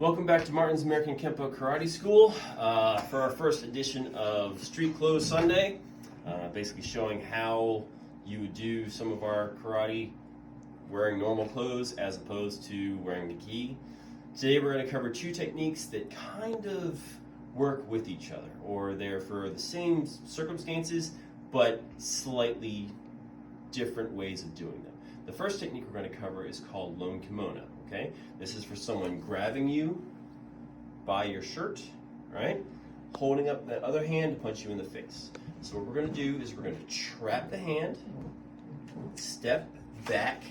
Welcome back to Martin's American Kempo Karate School for our first edition of Street Clothes Sunday, basically showing how you would do some of our karate wearing normal clothes as opposed to wearing the gi. Today we're going to cover two techniques that kind of work with each other, or they're for the same circumstances but slightly different ways of doing them. The first technique we're going to cover is called lone kimono. Okay, this is for someone grabbing you by your shirt, right? Holding up that other hand to punch you in the face. So what we're going to do is we're going to trap the hand, step back,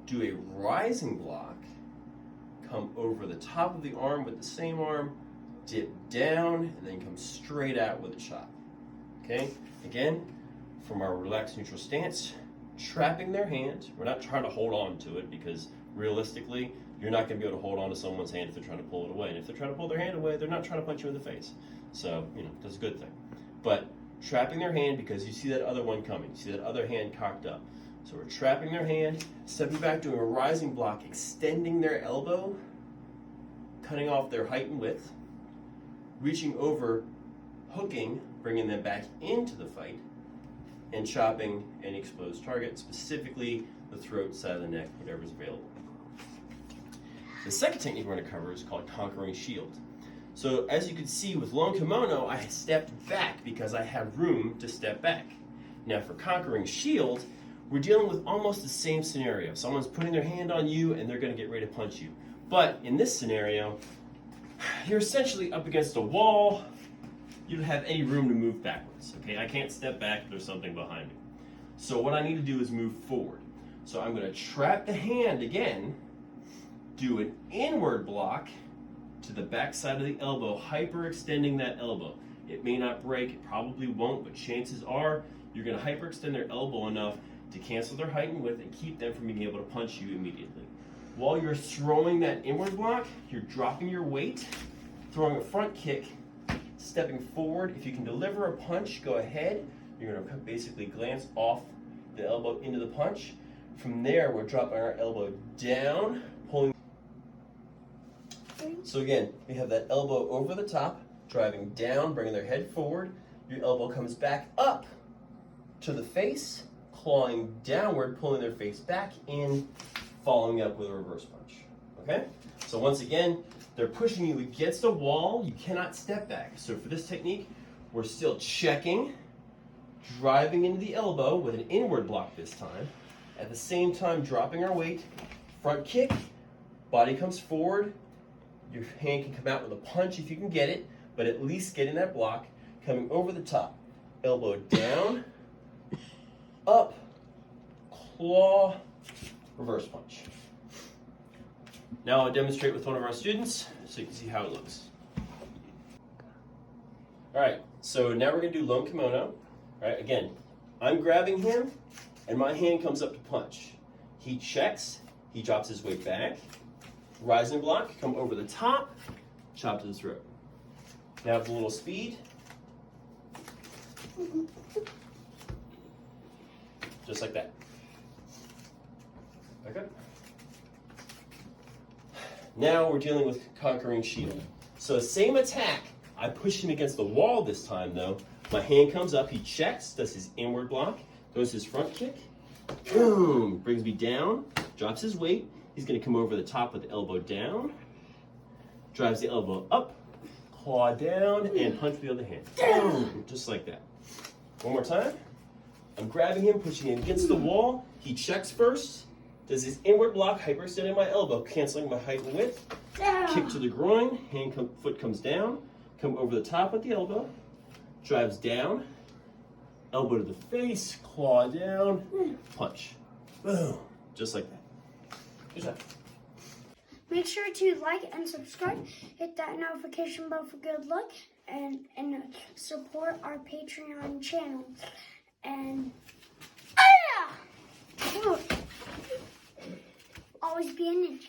do a rising block, come over the top of the arm with the same arm, dip down, and then come straight out with a chop. Okay, again, from our relaxed neutral stance, trapping their hand. We're not trying to hold on to it because realistically, you're not going to be able to hold on to someone's hand if they're trying to pull it away. And if they're trying to pull their hand away, they're not trying to punch you in the face. So, that's a good thing. But trapping their hand because you see that other one coming. You see that other hand cocked up. So we're trapping their hand, stepping back, doing a rising block, extending their elbow, cutting off their height and width, reaching over, hooking, bringing them back into the fight, and chopping any exposed target, specifically the throat, side of the neck, whatever's available. The second technique we're going to cover is called conquering shield. So as you can see with lone kimono, I stepped back because I have room to step back. Now for conquering shield, we're dealing with almost the same scenario. Someone's putting their hand on you and they're going to get ready to punch you. But in this scenario, you're essentially up against a wall. You don't have any room to move backwards. Okay, I can't step back, there's something behind me. So what I need to do is move forward. So I'm going to trap the hand again, do an inward block to the back side of the elbow, hyperextending that elbow. It may not break, it probably won't, but chances are you're going to hyperextend their elbow enough to cancel their height and width and keep them from being able to punch you immediately. While you're throwing that inward block, you're dropping your weight, throwing a front kick, stepping forward. If you can deliver a punch, go ahead. You're going to basically glance off the elbow into the punch. From there, we're dropping our elbow down, pulling. So again, we have that elbow over the top, driving down, bringing their head forward. Your elbow comes back up to the face, clawing downward, pulling their face back in, following up with a reverse punch. Okay? So once again, they're pushing you against a wall. You cannot step back. So for this technique, we're still checking, driving into the elbow with an inward block this time. At the same time, dropping our weight, front kick, body comes forward. Your hand can come out with a punch if you can get it, but at least getting that block, coming over the top. Elbow down, up, claw, reverse punch. Now I'll demonstrate with one of our students so you can see how it looks. All right, so now we're going to do lone kimono. All right, again, I'm grabbing him and my hand comes up to punch. He checks, he drops his weight back, rising block, come over the top, chop to the throat. Now with a little speed, just like that. Okay. Now we're dealing with conquering shield. So same attack, I push him against the wall this time though. My hand comes up, he checks, does his inward block, goes his front kick, boom, brings me down, drops his weight. He's gonna come over the top with the elbow down, drives the elbow up, claw down, and punch with the other hand. Boom, just like that. One more time. I'm grabbing him, pushing him against the wall. He checks first, does his inward block, hyperextending my elbow, canceling my height and width. Kick to the groin, foot comes down, come over the top with the elbow, drives down, elbow to the face, claw down, punch. Boom, just like that. Good job. Make sure to like and subscribe, hit that notification bell for good luck, and support our Patreon channel. And always be a ninja.